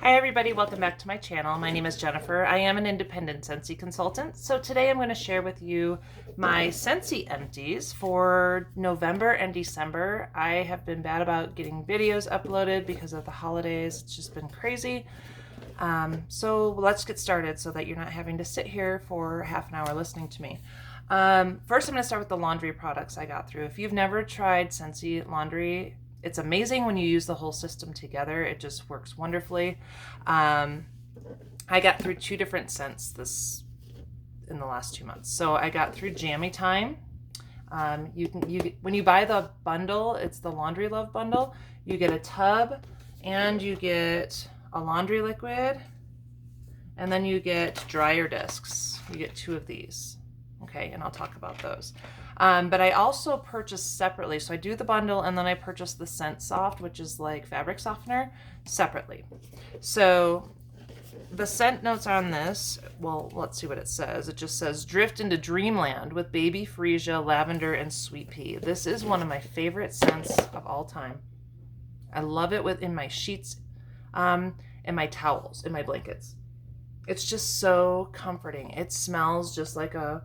Hi everybody, welcome back to my channel. My name is Jennifer. I am an independent Scentsy consultant. So today I'm going to share with you my Scentsy empties for November and December. I have been bad about getting videos uploaded because of the holidays. It's just been crazy. So let's get started so that you're not having to sit here for half an hour listening to me. First I'm going to start with the laundry products I got through. If you've never tried Scentsy laundry, it's amazing when you use the whole system together. It just works wonderfully. I got through 2 different scents in the last 2 months. So I got through Jammy Time. When you buy the bundle, it's the Laundry Love bundle. You get a tub, and you get a laundry liquid, and then you get dryer discs. You get 2 of these. Okay, and I'll talk about those. But I also purchased separately. So I do the bundle, and then I purchase the Scent Soft, which is like fabric softener, separately. So the scent notes on this, well, let's see what it says. It just says, drift into dreamland with baby freesia, lavender, and sweet pea. This is one of my favorite scents of all time. I love it in my sheets, and my towels, and my blankets. It's just so comforting. It smells just like a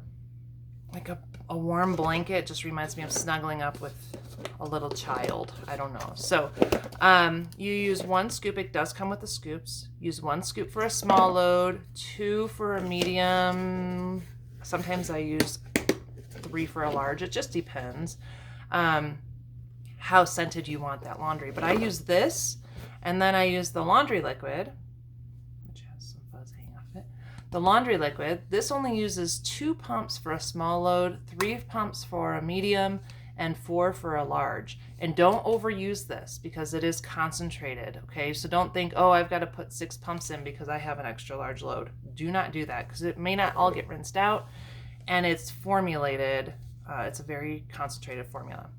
warm blanket. It just reminds me of snuggling up with a little child. I don't know. So you use 1 scoop. It does come with the scoops. Use 1 scoop for a small load, 2 for a medium. Sometimes I use 3 for a large. It just depends how scented you want that laundry. But I use this, and then I use the laundry liquid, which has some fuzz hanging off it. The laundry liquid, this only uses 2 pumps for a small load, 3 pumps for a medium, and 4 for a large. And don't overuse this because it is concentrated, okay? So don't think, oh, I've got to put 6 pumps in because I have an extra large load. Do not do that because it may not all get rinsed out, and it's formulated. It's a very concentrated formula.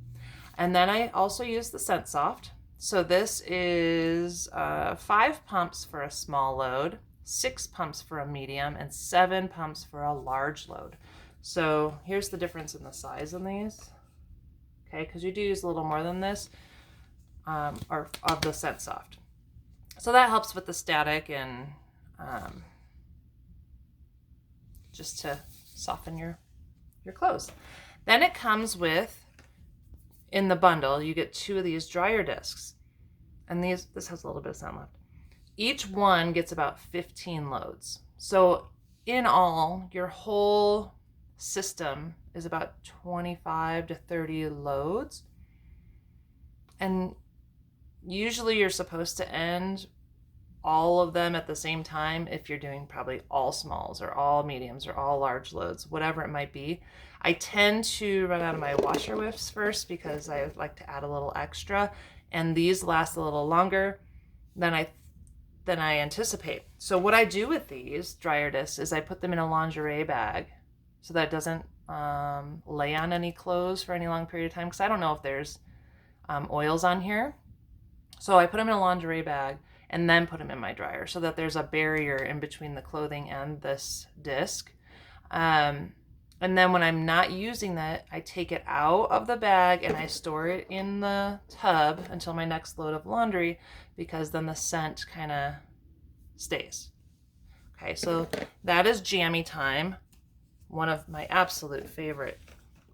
And then I also use the Scent Soft. So this is 5 pumps for a small load, 6 pumps for a medium, and 7 pumps for a large load. So here's the difference in the size in these. Okay, because you do use a little more than this, or of the Scent Soft. So that helps with the static and just to soften your clothes. Then it comes with, in the bundle, you get 2 of these dryer discs. And this has a little bit of scent left. Each one gets about 15 loads. So in all, your whole system is about 25 to 30 loads. And usually you're supposed to end all of them at the same time if you're doing probably all smalls or all mediums or all large loads, whatever it might be. I tend to run out of my washer whiffs first because I like to add a little extra, and these last a little longer than I anticipate. So what I do with these dryer discs is I put them in a lingerie bag so that it doesn't lay on any clothes for any long period of time, because I don't know if there's oils on here. So I put them in a lingerie bag and then put them in my dryer so that there's a barrier in between the clothing and this disc. And then when I'm not using that, I take it out of the bag and I store it in the tub until my next load of laundry, because then the scent kind of stays. Okay, so that is Jammy Time, one of my absolute favorite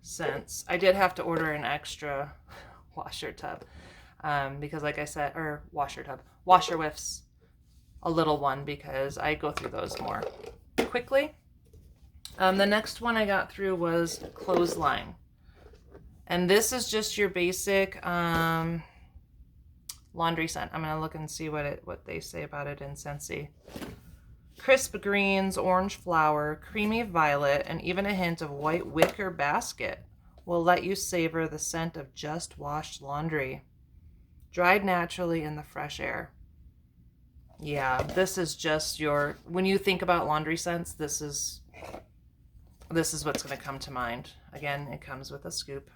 scents. I did have to order an extra washer tub because, like I said, or washer whiffs, a little one, because I go through those more quickly. The next one I got through was Clothesline. And this is just your basic laundry scent. I'm going to look and see what they say about it in Scentsy. Crisp greens, orange flower, creamy violet, and even a hint of white wicker basket will let you savor the scent of just washed laundry, dried naturally in the fresh air. Yeah, this is just when you think about laundry scents, this is what's going to come to mind. Again, it comes with a scoop.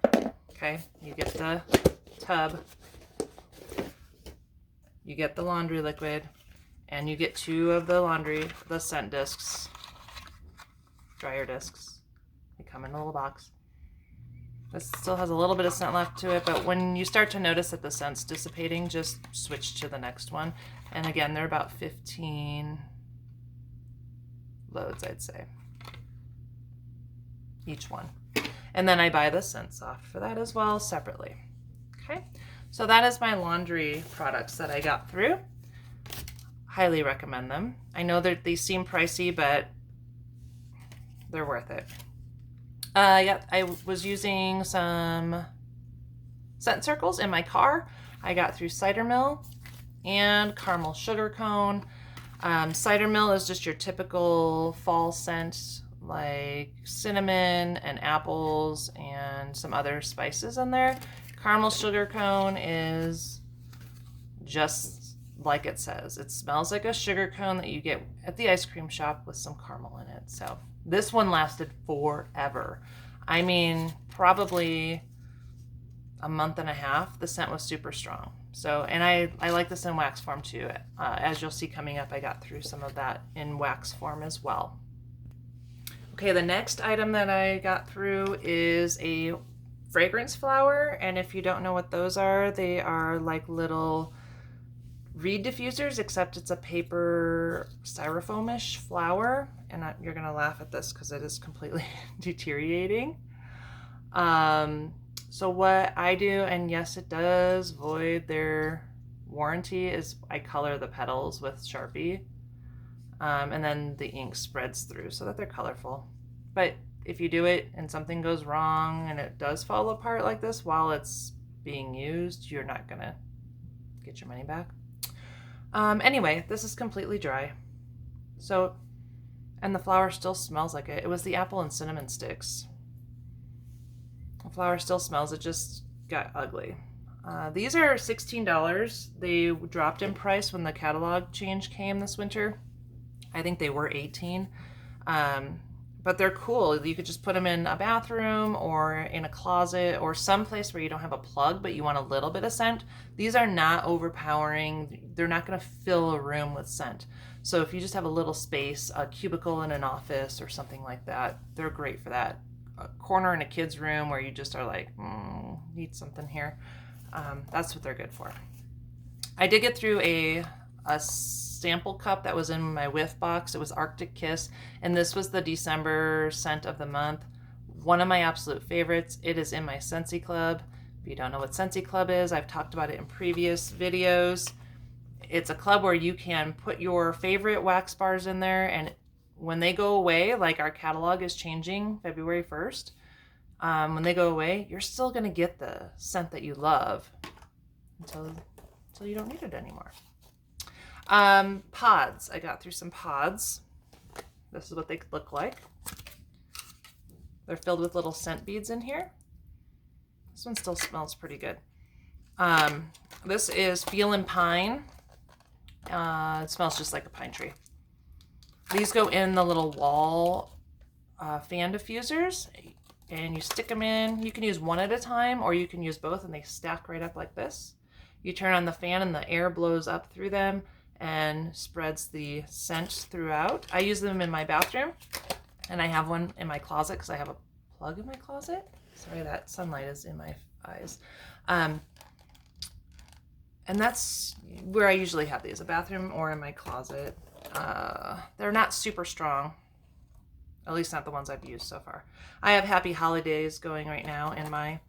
Okay, you get the tub, you get the laundry liquid, and you get 2 of the scent discs, dryer discs. They come in a little box. This still has a little bit of scent left to it, but when you start to notice that the scent's dissipating, just switch to the next one. And again, they're about 15 loads, I'd say, each one. And then I buy the scent soft for that as well separately. Okay, so that is my laundry products that I got through. Highly recommend them. I know that they seem pricey, but they're worth it. Yeah, I was using some scent circles in my car. I got through Cider Mill and Caramel Sugar Cone. Cider Mill is just your typical fall scent, like cinnamon and apples and some other spices in there. Caramel Sugar Cone is just like it says. It smells like a sugar cone that you get at the ice cream shop with some caramel in it. So this one lasted forever. I mean, probably a month and a half. The scent was super strong. So, and I like this in wax form too. As you'll see coming up, I got through some of that in wax form as well. Okay, the next item that I got through is a fragrance flower. And if you don't know what those are, they are like little reed diffusers, except it's a paper styrofoamish flower. And you're gonna laugh at this because it is completely deteriorating. So what I do, and yes, it does void their warranty, is I color the petals with Sharpie. And then the ink spreads through so that they're colorful. But if you do it and something goes wrong and it does fall apart like this while it's being used, you're not gonna get your money back. Anyway, this is completely dry. So, and the flower still smells like it. It was the apple and cinnamon sticks. The flower still smells, it just got ugly. These are $16. They dropped in price when the catalog change came this winter. I think they were $18. But they're cool. You could just put them in a bathroom or in a closet or someplace where you don't have a plug, but you want a little bit of scent. These are not overpowering. They're not going to fill a room with scent. So if you just have a little space, a cubicle in an office or something like that, they're great for that. A corner in a kid's room where you just are like, need something here. That's what they're good for. I did get through a sample cup that was in my whiff box. It was Arctic Kiss, and this was the December scent of the month. One of my absolute favorites. It is in my Scentsy Club. If you don't know what Scentsy Club is, I've talked about it in previous videos. It's a club where you can put your favorite wax bars in there, and when they go away, like our catalog is changing February 1st, when they go away, you're still going to get the scent that you love until you don't need it anymore. Pods. I got through some pods. This is what they look like. They're filled with little scent beads in here. This one still smells pretty good. This is Feelin' Pine. It smells just like a pine tree. These go in the little wall fan diffusers, and you stick them in. You can use one at a time, or you can use both, and they stack right up like this. You turn on the fan, and the air blows up through them and spreads the scent throughout. I use them in my bathroom, and I have one in my closet because I have a plug in my closet. Sorry, that sunlight is in my eyes. And that's where I usually have these, a bathroom or in my closet. They're not super strong, at least not the ones I've used so far. I have Happy Holidays going right now in my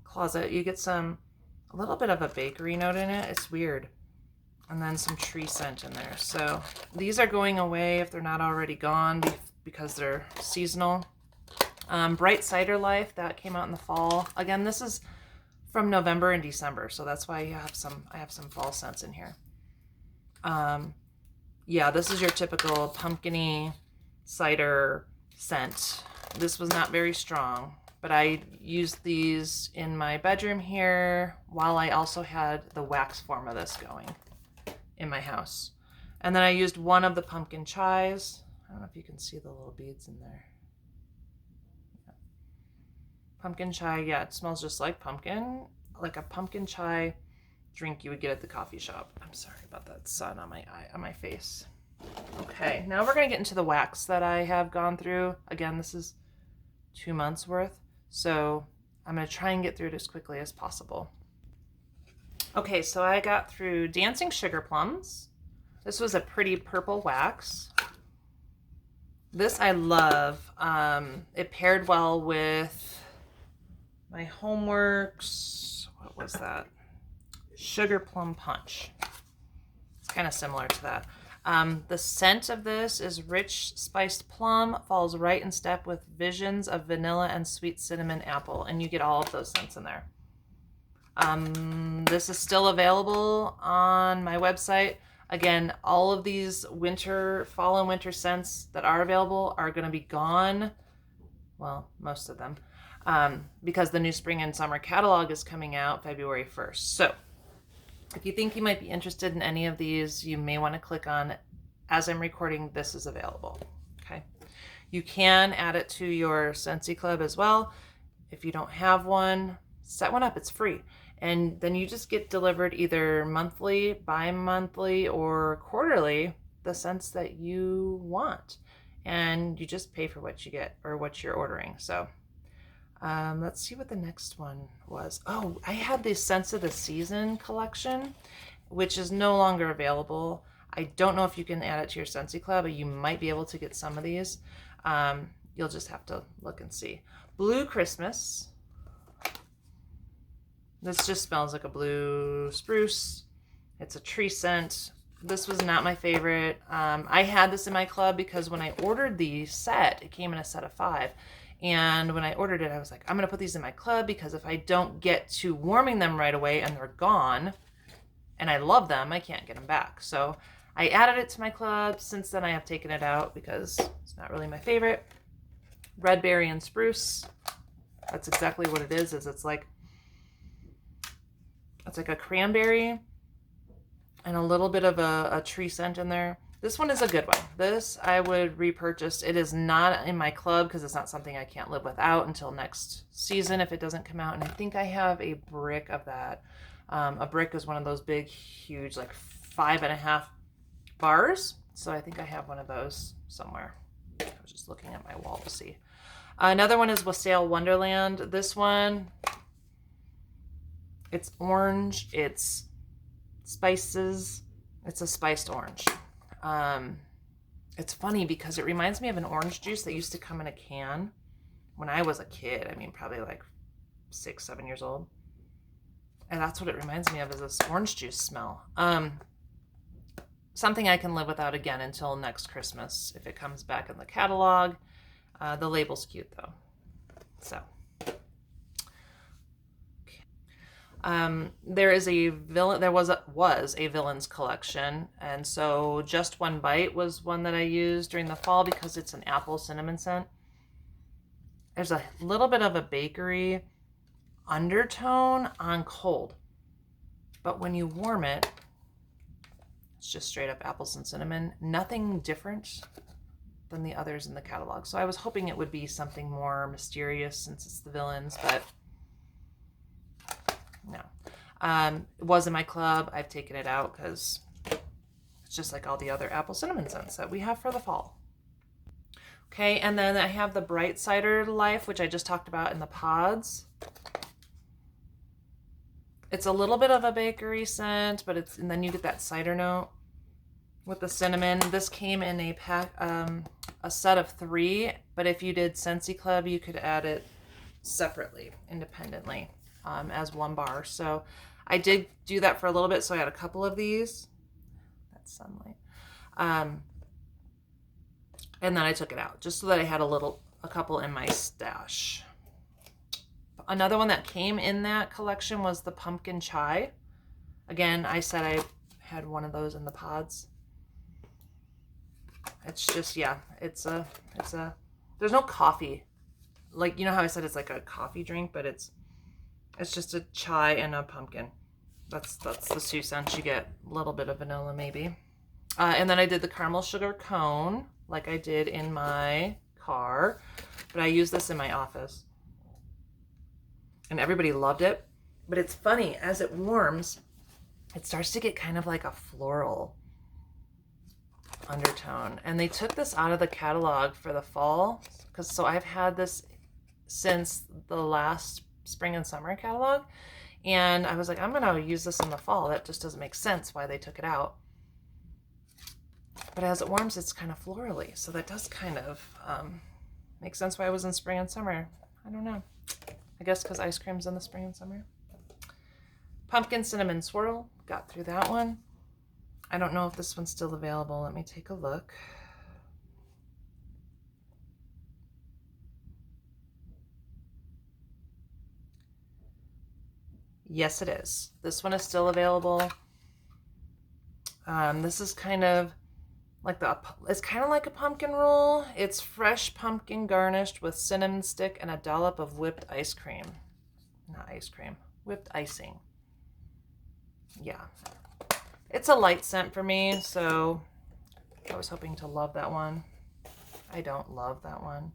closet. You get a little bit of a bakery note in it. It's weird. And then some tree scent in there. So these are going away if they're not already gone because they're seasonal. Bright Cider Life, that came out in the fall. Again, this is from November and December, so that's why I have some fall scents in here. Yeah, this is your typical pumpkiny cider scent. This was not very strong, but I used these in my bedroom here while I also had the wax form of this going in my house. And then I used one of the pumpkin chais. I don't know if you can see the little beads in there. Yeah. Pumpkin chai, yeah, it smells just like pumpkin, like a pumpkin chai drink you would get at the coffee shop. I'm sorry about that sun on my face. Okay, now we're gonna get into the wax that I have gone through. Again, this is 2 months worth, so I'm gonna try and get through it as quickly as possible. Okay, so I got through Dancing Sugar Plums. This was a pretty purple wax. This I love. It paired well with my Homeworks. What was that? Sugar Plum Punch. It's kind of similar to that. The scent of this is rich spiced plum, falls right in step with visions of vanilla and sweet cinnamon apple, and you get all of those scents in there. This is still available on my website. Again, all of these fall and winter scents that are available are going to be gone. Well, most of them, because the new spring and summer catalog is coming out February 1st. So if you think you might be interested in any of these, you may want to click on, as I'm recording, this is available. Okay. You can add it to your Scentsy Club as well. If you don't have one, set one up. It's free. And then you just get delivered either monthly, bi-monthly, or quarterly the scents that you want. And you just pay for what you get or what you're ordering. So let's see what the next one was. Oh, I had the Scents of the Season collection, which is no longer available. I don't know if you can add it to your Scentsy Club, but you might be able to get some of these. You'll just have to look and see. Blue Christmas. This just smells like a blue spruce. It's a tree scent. This was not my favorite. I had this in my club because when I ordered the set, it came in a set of 5. And when I ordered it, I was like, I'm going to put these in my club because if I don't get to warming them right away and they're gone, and I love them, I can't get them back. So I added it to my club. Since then, I have taken it out because it's not really my favorite. Red Berry and Spruce. That's exactly what it is it's like a cranberry and a little bit of a tree scent in there. This one is a good one. This I would repurchase. It is not in my club because it's not something I can't live without until next season if it doesn't come out. And I think I have a brick of that. A brick is one of those big, huge, like 5.5 bars. So I think I have one of those somewhere. I was just looking at my wall to see. Another one is Waselle Wonderland. This one, it's orange, it's spices, it's a spiced orange. It's funny because it reminds me of an orange juice that used to come in a can when I was a kid. I mean, probably like 6, 7 years old. And that's what it reminds me of, is this orange juice smell. Something I can live without again until next Christmas if it comes back in the catalog. The label's cute though. So. There was a villains collection, and so Just One Bite was one that I used during the fall because it's an apple cinnamon scent. There's a little bit of a bakery undertone on cold, but when you warm it, it's just straight up apples and cinnamon. Nothing different than the others in the catalog. So I was hoping it would be something more mysterious since it's the villains, but no. It was in my club. I've taken it out because it's just like all the other apple cinnamon scents that we have for the fall. Okay, and then I have the Bright Cider Life, which I just talked about in the pods. It's a little bit of a bakery scent, but and then you get that cider note with the cinnamon. This came in a pack, a set of 3, but if you did Scentsy Club, you could add it separately, independently. As 1 bar. So I did do that for a little bit. So I had a couple of these. That's sunlight. And then I took it out just so that I had a couple in my stash. Another one that came in that collection was the Pumpkin Chai. Again, I said I had one of those in the pods. It's just, yeah, there's no coffee. Like, you know how I said it's like a coffee drink, but it's just a chai and a pumpkin. That's the 2 scents you get. A little bit of vanilla maybe. And then I did the caramel sugar cone like I did in my car, but I used this in my office. And everybody loved it. But it's funny, as it warms, it starts to get kind of like a floral undertone. And they took this out of the catalog for the fall. So I've had this since the last spring and summer catalog, And I was like, I'm going to use this in the fall. That just doesn't make sense why they took it out. But as it warms, it's kind of florally. So that does kind of make sense why it was in spring and summer. I don't know. I guess because ice cream's in the spring and summer. Pumpkin Cinnamon Swirl. Got through that one. I don't know if this one's still available. Let me take a look. Yes, it is. This one is still available. This is kind of like it's kind of like a pumpkin roll. It's fresh pumpkin garnished with cinnamon stick and a dollop of whipped ice cream. Not ice cream, whipped icing. Yeah. It's a light scent for me, so I was hoping to love that one. I don't love that one.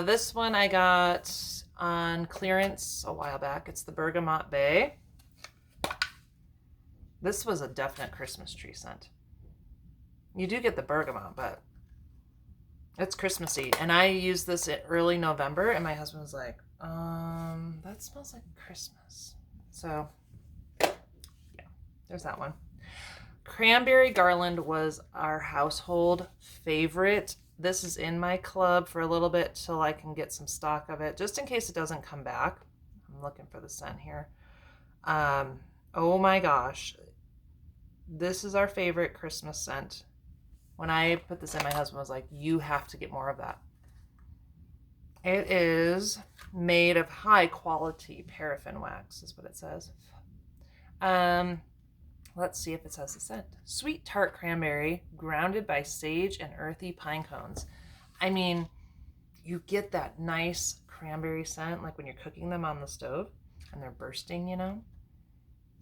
This one I got on clearance a while back. It's the Bergamot Bay. This was a definite Christmas tree scent. You do get the bergamot, but it's Christmassy. And I used this in early November, and my husband was like, that smells like Christmas. So, yeah, there's that one. Cranberry Garland was our household favorite. This is in my club for a little bit till I can get some stock of it, just in case it doesn't come back. I'm looking for the scent here. Oh my gosh. This is our favorite Christmas scent. When I put this in, my husband was like, you have to get more of that. It is made of high quality paraffin wax, is what it says. Let's see if it says the scent. Sweet tart cranberry, grounded by sage and earthy pine cones. I mean, you get that nice cranberry scent, like when you're cooking them on the stove and they're bursting, you know?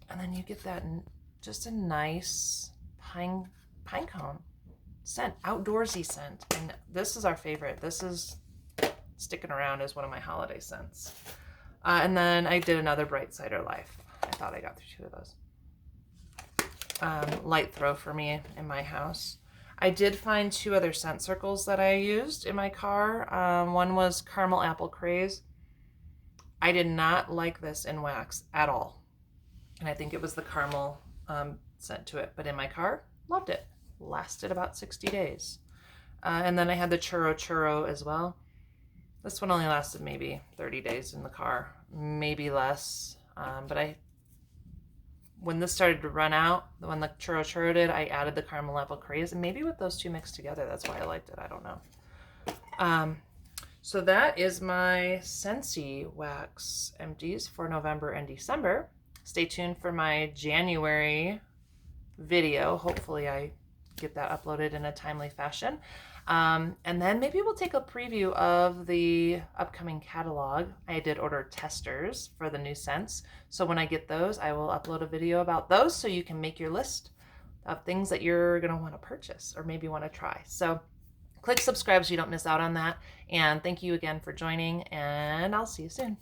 And then you get that just a nice pine cone scent, outdoorsy scent. And this is our favorite. This is sticking around as one of my holiday scents. And then I did another Bright Cider Life. I thought I got through 2 of those. Light throw for me in my house. I did find 2 other scent circles that I used in my car. One was Caramel Apple Craze. I did not like this in wax at all. And I think it was the caramel scent to it. But in my car, loved it. Lasted about 60 days. And then I had the Churro as well. This one only lasted maybe 30 days in the car, maybe less. But when this started to run out, when the Churro did, I added the Caramel Apple Craze. And maybe with those 2 mixed together, that's why I liked it. I don't know. So that is my Scentsy wax empties for November and December. Stay tuned for my January video. Hopefully I get that uploaded in a timely fashion. And then maybe we'll take a preview of the upcoming catalog. I did order testers for the new scents. So when I get those, I will upload a video about those so you can make your list of things that you're going to want to purchase or maybe want to try. So click subscribe so you don't miss out on that. And thank you again for joining, and I'll see you soon.